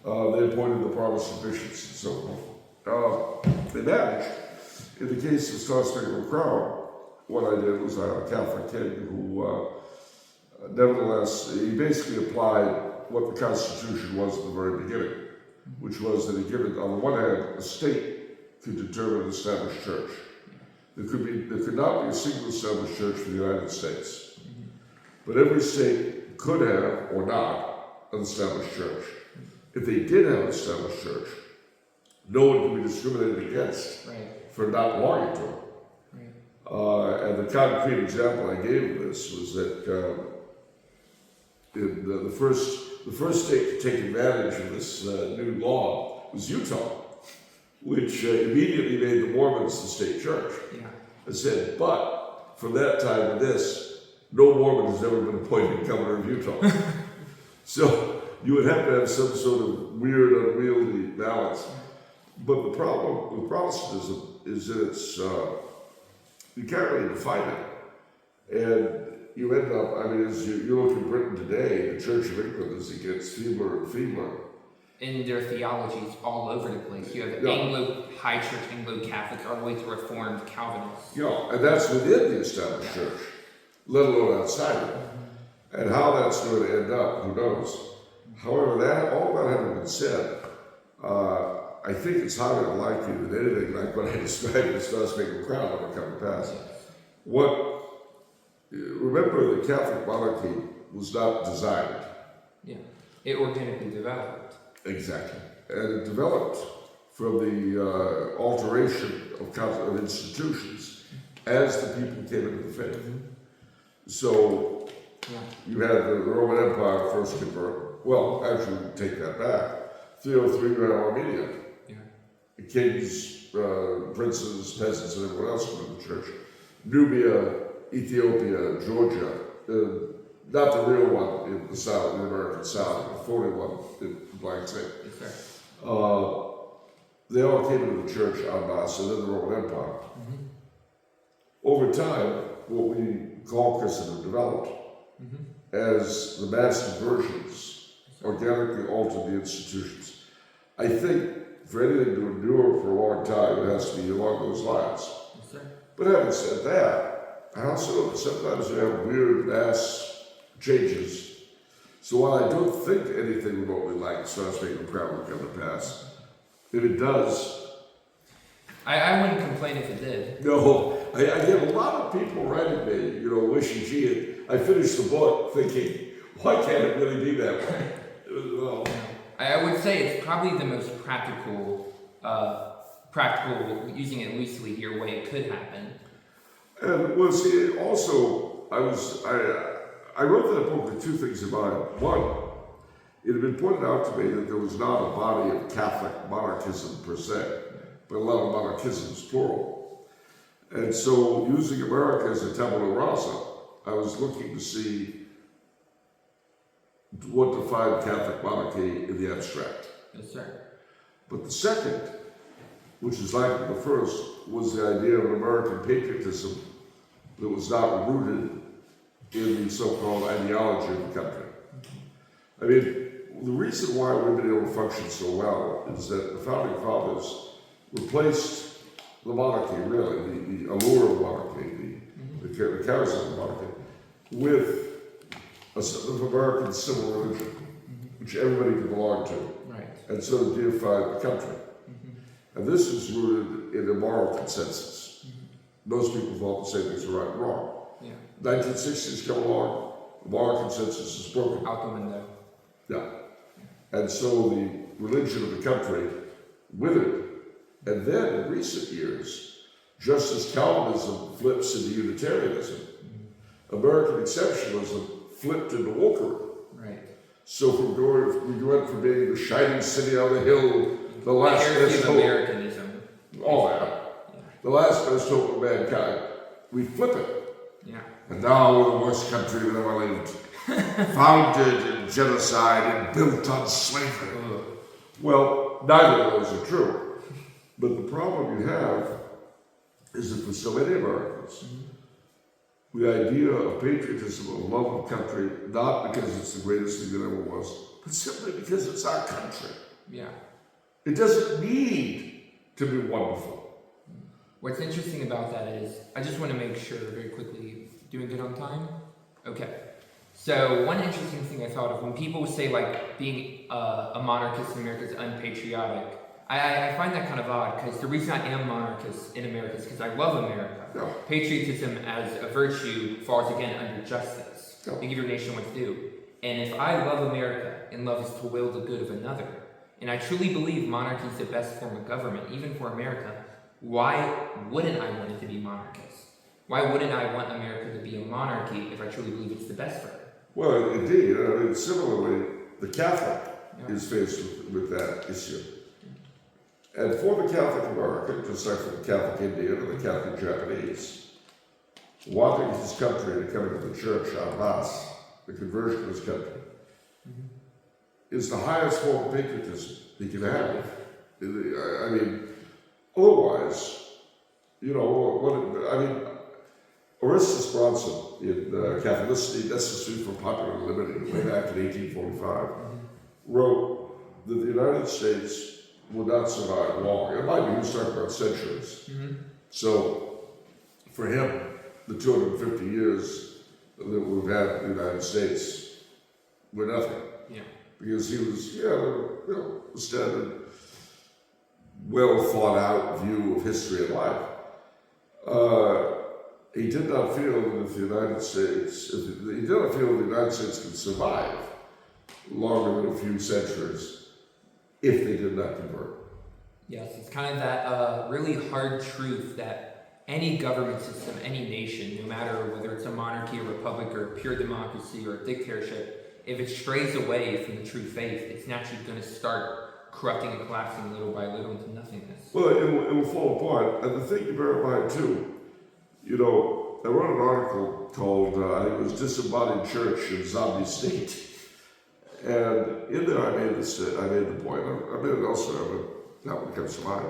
They appointed the Protestant bishops and so forth. They managed. In the case of Star Spangled Crown, what I did was I had a Catholic king who, nevertheless, he basically applied what the Constitution was at the very beginning, which was that he given, on the one hand, a state could determine an established church. There could not be a single established church for the United States, but every state could have, or not, an established church. If they did have an established church, no one could be discriminated against for not belonging to it. And the concrete example I gave of this was that in the first state to take advantage of this new law was Utah, which immediately made the Mormons the state church. It said, but from that time to this, no Mormon has ever been appointed governor of Utah. So you would have to have some sort of weird, unwieldy balance. But the problem with Protestantism is that it's, you can't really define it. And you end up, I mean, as you look in Britain today, the Church of England, as it gets feebler and feebler, in their theologies all over the place. You have High Church, Anglo-Catholics, all the way to Reformed Calvinists. Yeah, and that's within the established church, let alone outside of it. And how that's going to end up, who knows? However, all that having been said, I think it's highly unlikely that anything like what I described as Star Spangled Crown will come to pass. Remember, the Catholic monarchy was not designed. Yeah, it organically developed. Exactly. And it developed from the alteration of institutions as the people came into the faith. So you had the Roman Empire first convert. Well, actually, take that back. 303, you had Armenia. The kings, princes, peasants, and everyone else come into the church. Nubia, Ethiopia, Georgia, not the real one in the South, in the American South, the phony one in Blank State. They all came into the church en masse, and then the Roman Empire. Over time, what we call Christendom developed as the mass conversions organically altered the institutions. I think for anything to endure for a long time, it has to be along those lines. But having said that, I also know that sometimes you have weird mass changes. So while I don't think anything remotely like Star Spangled Crown will come to pass, if it does, I wouldn't complain if it did. No, I get a lot of people writing me, wishing, gee, I finished the book thinking, why can't it really be that way? Well, I would say it's probably the most practical, using it loosely here, way it could happen. And well, see, also, I wrote that book with two things in mind. One, it had been pointed out to me that there was not a body of Catholic monarchism per se, but a lot of monarchisms plural. And so, using America as a tabula rasa, I was looking to see what defined Catholic monarchy in the abstract. Yes, sir. But the second, which is like the first, was the idea of an American patriotism that was not rooted in the so-called ideology of the country. I mean, the reason why we've been able to function so well is that the Founding Fathers replaced the monarchy, really, the allure of monarchy, the charism of monarchy, with a sort of American civil religion, which everybody could belong to, and sort of deified the country. And this is rooted in a moral consensus. Most people thought the same things were right and wrong. 1960s come along, the moral consensus is broken. Out the window. Yeah. And so the religion of the country withered. And then in recent years, just as Calvinism flips into Unitarianism, American exceptionalism flipped into wokery. So we went from being the shining city on the hill, the last best hope. Americanism. Oh, yeah. The last best hope of mankind. We flip it. And now we're the worst country that ever lived. Founded in genocide and built on slavery. Well, neither of those are true. But the problem you have is that for so many Americans, the idea of patriotism, of love of country, not because it's the greatest thing that ever was, but simply because it's our country. It doesn't need to be wonderful. What's interesting about that is, I just want to make sure very quickly, doing good on time? Okay. So one interesting thing I thought of, when people say like being a monarchist in America is unpatriotic, I find that kind of odd, because the reason I am monarchist in America is because I love America. Patriotism as a virtue falls again under justice. You give your nation what's due. And if I love America, and love is to will the good of another, and I truly believe monarchy is the best form of government, even for America, why wouldn't I want it to be monarchist? Why wouldn't I want America to be a monarchy if I truly believe it's the best for it? Well, indeed. I mean, similarly, the Catholic is faced with that issue. And for the Catholic American, just like for the Catholic Indian or the Catholic Japanese, wanting his country to come into the church en masse, the conversion of his country, is the highest form of patriotism he can have. I mean, otherwise, Orestes Bronson in Catholicity, Necessary for Popular Liberty, way back in 1845, wrote that the United States would not survive long. It might be, he was talking about centuries. So for him, the 250 years that we've had in the United States were nothing. Yeah. Because he was, a standard, well thought out view of history and life. He did not feel that if the United States, he did not feel the United States could survive longer than a few centuries if they did not convert. Yes, it's kind of that really hard truth that any government system, any nation, no matter whether it's a monarchy, a republic, or a pure democracy, or a dictatorship, if it strays away from the true faith, it's naturally going to start corrupting and collapsing little by little into nothingness. Well, it will fall apart. And the thing to bear in mind, too, I wrote an article called, I think it was Disembodied Church and Zombie State. And in there I made the point, I made it elsewhere, but that one comes to mind.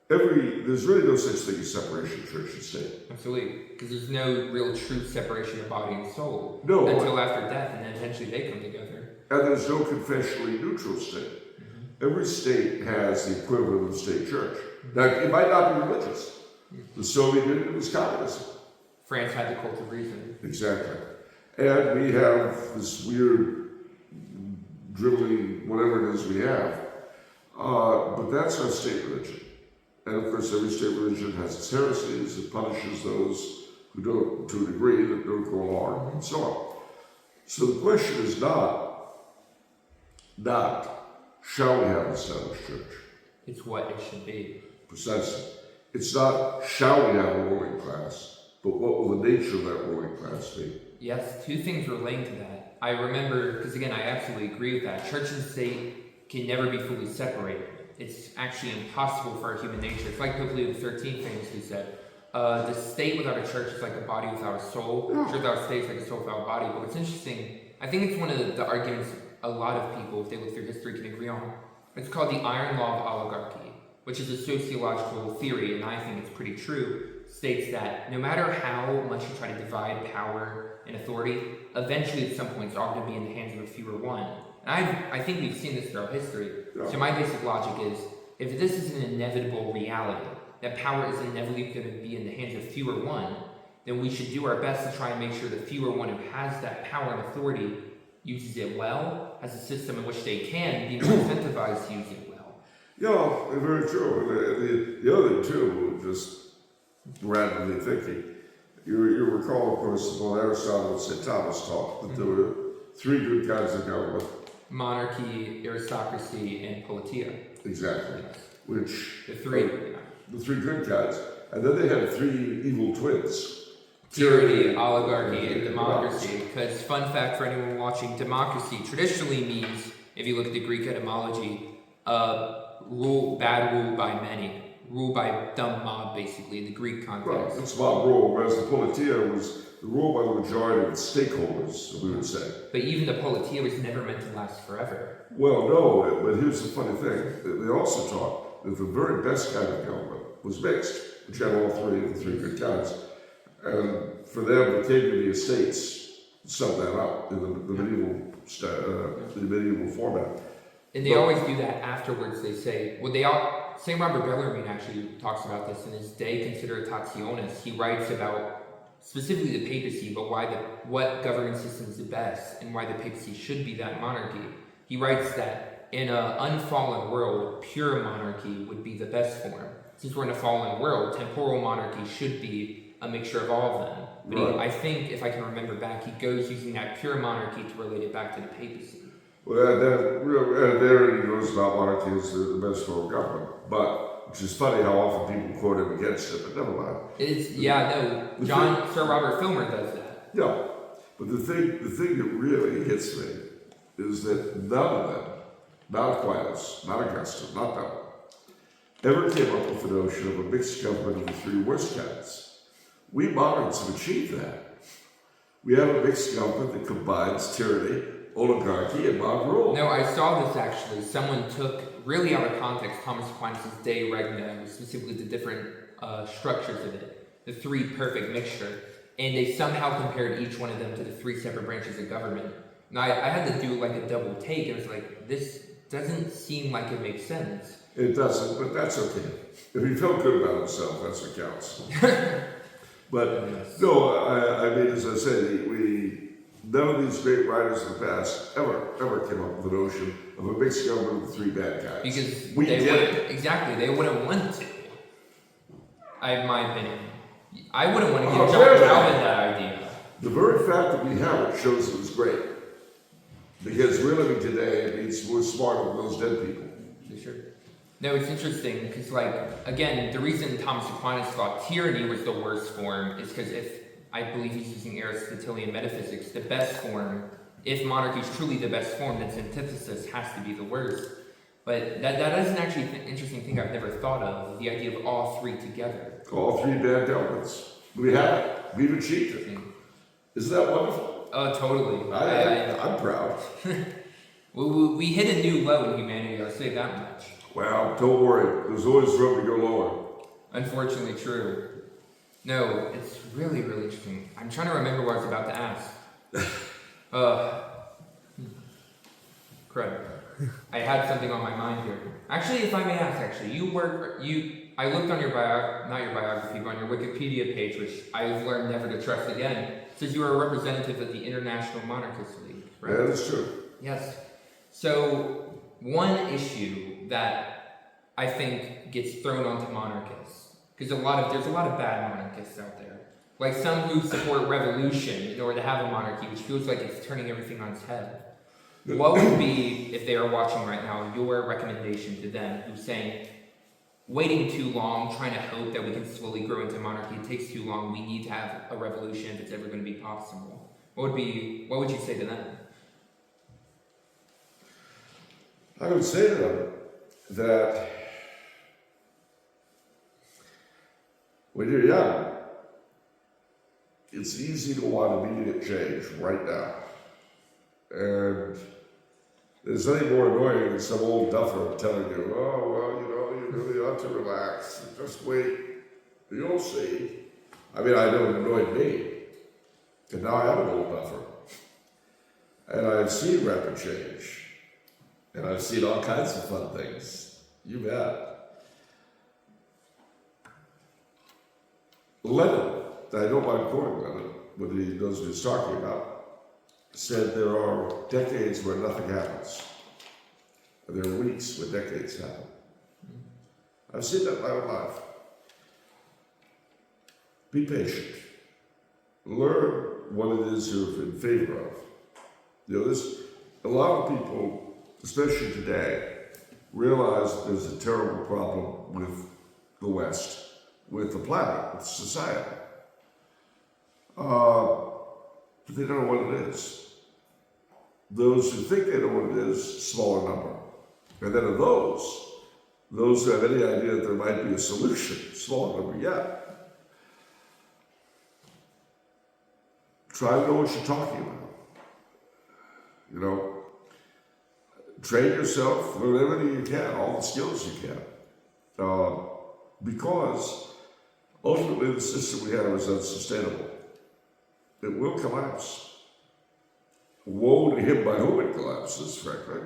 There's really no such thing as separation of church and state. Absolutely, because there's no real true separation of body and soul until after death, and then eventually they come together. And there's no confessionally neutral state. Every state has the equivalent of state church. Now, it might not be religious. The Soviet Union was communism. France had the cult of reason. Exactly. And we have this weird, dribbling, whatever it is we have. But that's our state religion. And of course, every state religion has its heresies. It punishes those who don't, to a degree, that don't go along, and so on. So the question is not shall we have an established church? It's what it should be. Precisely. It's not shall we have a ruling class, but what will the nature of that ruling class be? Yes, two things relating to that. I remember, because again, I absolutely agree with that. Church and state can never be fully separated. It's actually impossible for our human nature. It's like Pope Leo XIII famously said, the state without a church is like a body without a soul. Church without a state is like a soul without a body. But what's interesting, I think it's one of the arguments a lot of people, if they look through history, can agree on. It's called the iron law of oligarchy, which is a sociological theory, and I think it's pretty true. States that no matter how much you try to divide power and authority, eventually at some point it's all going to be in the hands of a few or one. And I think we've seen this throughout history. So my basic logic is, if this is an inevitable reality, that power is inevitably going to be in the hands of few or one, then we should do our best to try and make sure the few or one who has that power and authority uses it well, has a system in which they can be incentivized to use it well. Yeah, very true. The other thing, too, just randomly thinking, you recall, of course, when Aristotle and St. Thomas taught that there were three good kinds of government. Monarchy, aristocracy, and politia. Exactly. Yes. Which the three good kinds. And then they had three evil twins. Tyranny, oligarchy, and democracy. Because, fun fact for anyone watching, democracy traditionally means, if you look at the Greek etymology, bad rule by many. Rule by dumb mob, basically, in the Greek context. Right, it's mob rule, whereas the politia was the rule by the majority of the stakeholders, we would say. But even the politia was never meant to last forever. Well, no, but here's the funny thing. They also taught that the very best kind of government was mixed, which had all three good kinds. And for them, the king of the estates summed that up in the medieval format. And they always do that afterwards. They say, St. Robert Bellarmine actually talks about this in his De Consideratationis. He writes about specifically the papacy, but what governance system is the best and why the papacy should be that monarchy. He writes that in an unfallen world, pure monarchy would be the best form. Since we're in a fallen world, temporal monarchy should be a mixture of all of them. But I think, if I can remember back, he goes using that pure monarchy to relate it back to the papacy. Well, there he goes about monarchy as the best form of government. But, which is funny how often people quote him against it, but never mind. Sir Robert Filmer does that. Yeah, but the thing that really hits me is that none of them, not Aquinas, not Augustine, not them, ever came up with the notion of a mixed government of the three worst kinds. We moderns have achieved that. We have a mixed government that combines tyranny, oligarchy, and mob rule. No, I saw this actually. Someone took, really out of context, Thomas Aquinas' De Regna, specifically the different structures of it, the three perfect mixture, and they somehow compared each one of them to the three separate branches of government. No, I had to do like a double take. It was like, this doesn't seem like it makes sense. It doesn't, but that's okay. If he felt good about himself, that's what counts. But no, I mean, as I say, none of these great writers in the past ever came up with the notion of a mixed government with three bad guys. Because we did. Exactly, they wouldn't want to. I have my opinion. I wouldn't want to give John Calvin that idea. The very fact that we have it shows it was great. Because we're living today, it means we're smarter than those dead people. For sure. No, it's interesting because, like, again, the reason Thomas Aquinas thought tyranny was the worst form is because I believe he's using Aristotelian metaphysics, the best form, if monarchy is truly the best form, then its antithesis has to be the worst. But that is an actually interesting thing I've never thought of, the idea of all three together. All three bad elements. We have it. We've achieved it. Isn't that wonderful? Oh, totally. I'm proud. We hit a new low in humanity, I'll say that much. Well, don't worry. There's always room to go lower. Unfortunately true. No, it's really, really interesting. I'm trying to remember what I was about to ask. Crud. I had something on my mind here. Actually, if I may ask, I looked on your not your biography, but on your Wikipedia page, which I've learned never to trust again. It says you are a representative of the International Monarchist League, right? Yeah, that's true. Yes. So, one issue that I think gets thrown onto monarchists, because there's a lot of bad monarchists out there. Like some who support revolution in order to have a monarchy, which feels like it's turning everything on its head. What would be, if they are watching right now, your recommendation to them who's saying, waiting too long, trying to hope that we can slowly grow into monarchy, it takes too long, we need to have a revolution if it's ever going to be possible? What would you say to them? I would say to them that when you're young, it's easy to want immediate change right now. And there's nothing more annoying than some old duffer telling you, oh, well, you really ought to relax. Just wait. You'll see. I mean, I know it annoyed me. And now I am an old duffer. And I've seen rapid change. And I've seen all kinds of fun things. You bet. Lenin, I don't mind quoting Lenin, when he knows what he's talking about, said there are decades where nothing happens. And there are weeks where decades happen. I've seen that in my own life. Be patient. Learn what it is you're in favor of. There's a lot of people, especially today, realize that there's a terrible problem with the West, with the planet, with society. But they don't know what it is. Those who think they know what it is, smaller number. And then of those who have any idea that there might be a solution, smaller number yet. Try to know what you're talking about. Train yourself, learn everything you can, all the skills you can. Because ultimately the system we have is unsustainable. It will collapse. Woe to him by whom it collapses, frankly.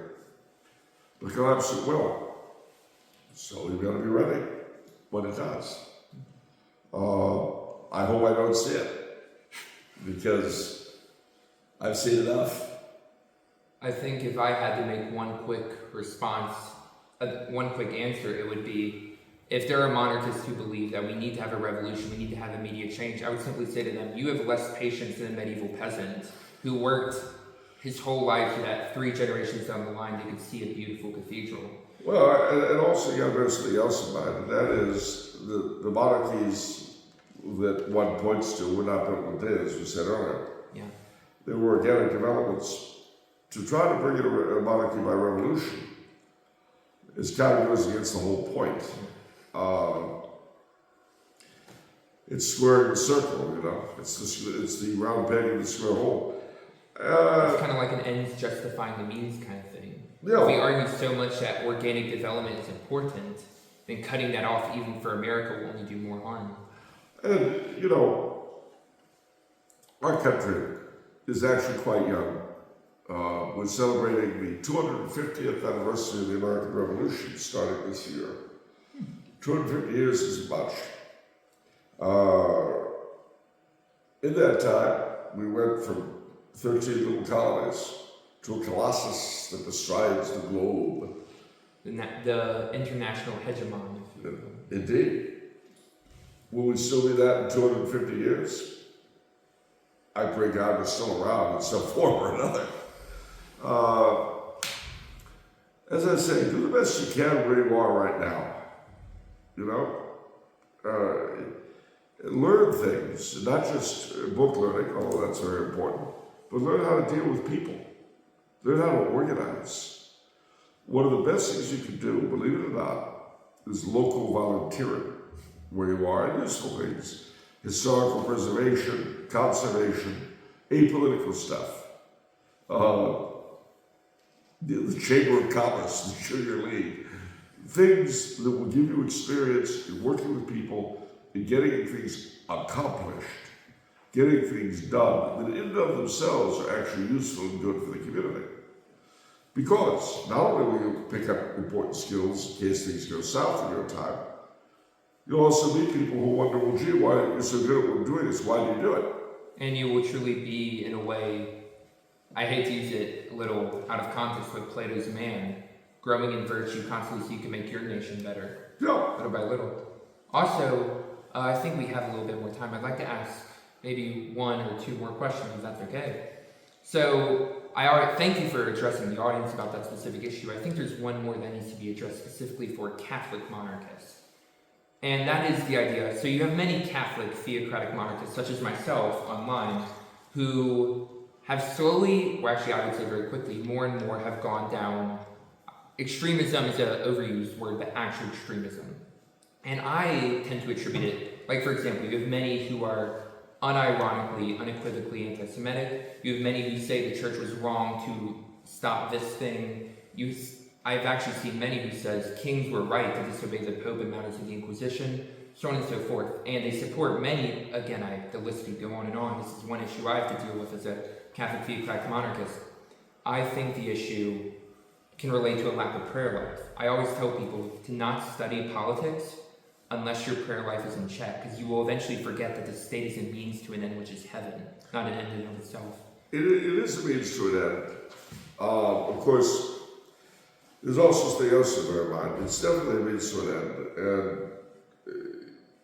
But collapse it will. So you've got to be ready when it does. I hope I don't see it, because I've seen enough. I think if I had to make one quick response, one quick answer, it would be, if there are monarchists who believe that we need to have a revolution, we need to have immediate change, I would simply say to them, you have less patience than a medieval peasant who worked his whole life so that 3 generations down the line they could see a beautiful cathedral. Well, and also you have to bear something else in mind, and that is the monarchies that one points to were not built in a day, as we said earlier. Yeah. There were organic developments. To try to bring in a monarchy by revolution is kind of goes against the whole point. It's squaring the circle, It's the round peg in the square hole. It's kind of like an ends justifying the means kind of thing. Yeah. We argue so much that organic development is important, then cutting that off even for America will only do more harm. And, our country is actually quite young. we're celebrating the 250th anniversary of the American Revolution starting this year. 250 years is much. In that time, we went from 13 little colonies to a colossus that bestrides the globe. The international hegemon, if you will. Indeed. Will we still be that in 250 years? I pray God we're still around in some form or another. As I say, do the best you can where you are right now. You know? Learn things, not just book learning, although that's very important, but learn how to deal with people. Learn how to organize. One of the best things you can do, believe it or not, is local volunteering where you are, and useful things. Historical preservation, conservation, apolitical stuff. The Chamber of Commerce, the Sugar League. Things that will give you experience in working with people and getting things accomplished, getting things done that in and of themselves are actually useful and good for the community. Because not only will you pick up important skills in case things go south in your time, you'll also meet people who wonder, well, gee, why are you so good at what we're doing this? Why do you do it? And you will truly be, in a way, I hate to use it a little out of context, but Plato's man, growing in virtue constantly so you can make your nation better, little by little. Also, I think we have a little bit more time. I'd like to ask maybe one or two more questions, if that's okay. So, thank you for addressing the audience about that specific issue. I think there's one more that needs to be addressed specifically for Catholic monarchists. And that is the idea. So you have many Catholic theocratic monarchists, such as myself, online, who have slowly, or actually I would say very quickly, more and more have gone down. Extremism is an overused word, but actual extremism. And I tend to attribute it, like for example, you have many who are unironically, unequivocally anti-Semitic. You have many who say the church was wrong to stop this thing. I've actually seen many who says kings were right to disobey the Pope in matters of the Inquisition, so on and so forth. And they support many, again, the list could go on and on. This is one issue I have to deal with as a Catholic theocratic monarchist. I think the issue can relate to a lack of prayer life. I always tell people to not study politics unless your prayer life is in check, because you will eventually forget that the state is a means to an end, which is heaven, not an end in of itself. It is a means to an end. Of course, there's also something else in our mind. It's definitely a means to an end. And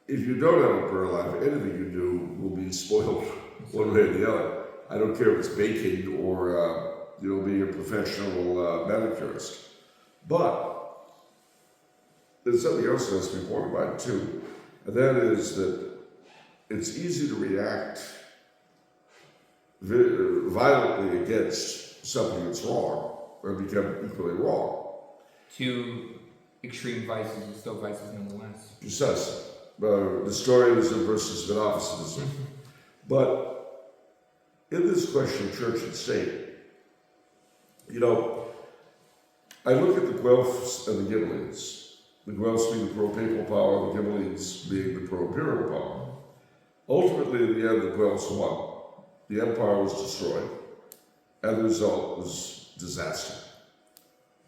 if you don't have a prayer life, anything you do will be spoiled one way or the other. I don't care if it's baking or being a professional manicurist. But there's something else that has to be borne in mind too, and that is that it's easy to react violently against something that's wrong or become equally wrong. Two extreme vices and still vices nonetheless. Precisely. Nestorianism versus Monophysitism. But in this question of church and state, I look at the Guelphs and the Ghibellines. The Guelphs being the pro-papal power, the Ghibellines being the pro-imperial power. Ultimately, in the end, the Guelphs won. The empire was destroyed, and the result was disaster.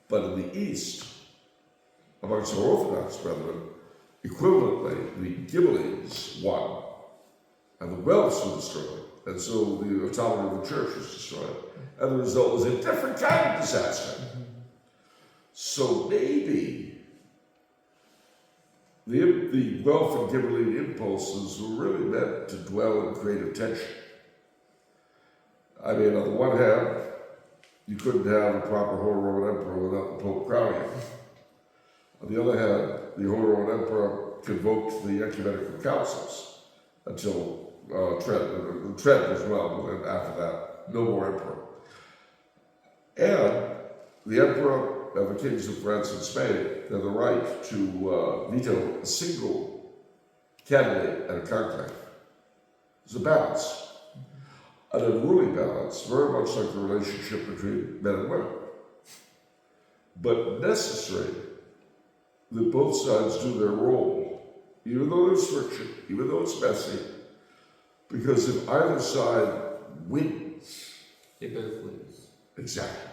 But in the East, amongst our Orthodox brethren, equivalently, the Ghibellines won, and the Guelphs were destroyed, and so the autonomy of the church was destroyed, and the result was a different kind of disaster. So maybe the Guelph and Ghibelline impulses were really meant to dwell in creative tension. I mean, on the one hand, you couldn't have a proper Holy Roman Emperor without the Pope crowning him. On the other hand, the Holy Roman Emperor convoked the ecumenical councils until Trent as well, but then after that, no more emperor. And the emperor and the kings of France and Spain have the right to veto a single candidate at a conclave. There's a balance. An unruly balance, very much like the relationship between men and women. But necessary that both sides do their role, even though there's friction, even though it's messy, because if either side wins, they both lose. Exactly.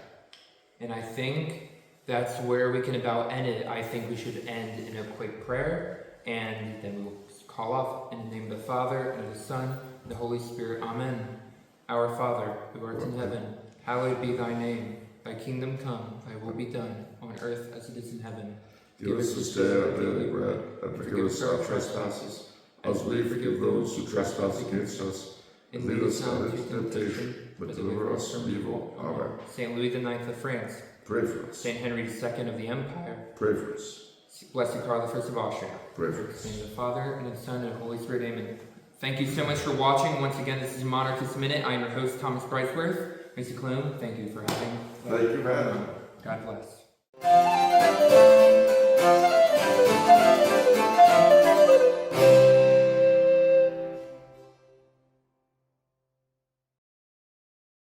And I think that's where we can about end it. I think we should end in a quick prayer, and then we'll call off in the name of the Father, and of the Son, and the Holy Spirit. Amen. Our Father, who art in heaven, hallowed be thy name. Thy kingdom come, thy will be done, on earth as it is in heaven. Give us this day our daily bread, and forgive us our trespasses, as we forgive those who trespass against us. And lead us not into temptation, but deliver us from evil. Amen. Saint Louis IX of France. Pray for us. Saint Henry II of the Empire. Pray for us. Blessed Karl I of Austria. Pray for us. In the name of the Father, and of the Son, and of the Holy Spirit. Amen. Thank you so much for watching. Once again, this is Monarchist Minute. I am your host, Thomas Brightsworth. Mr. Coulombe, thank you for having me. Thank you, man. God bless.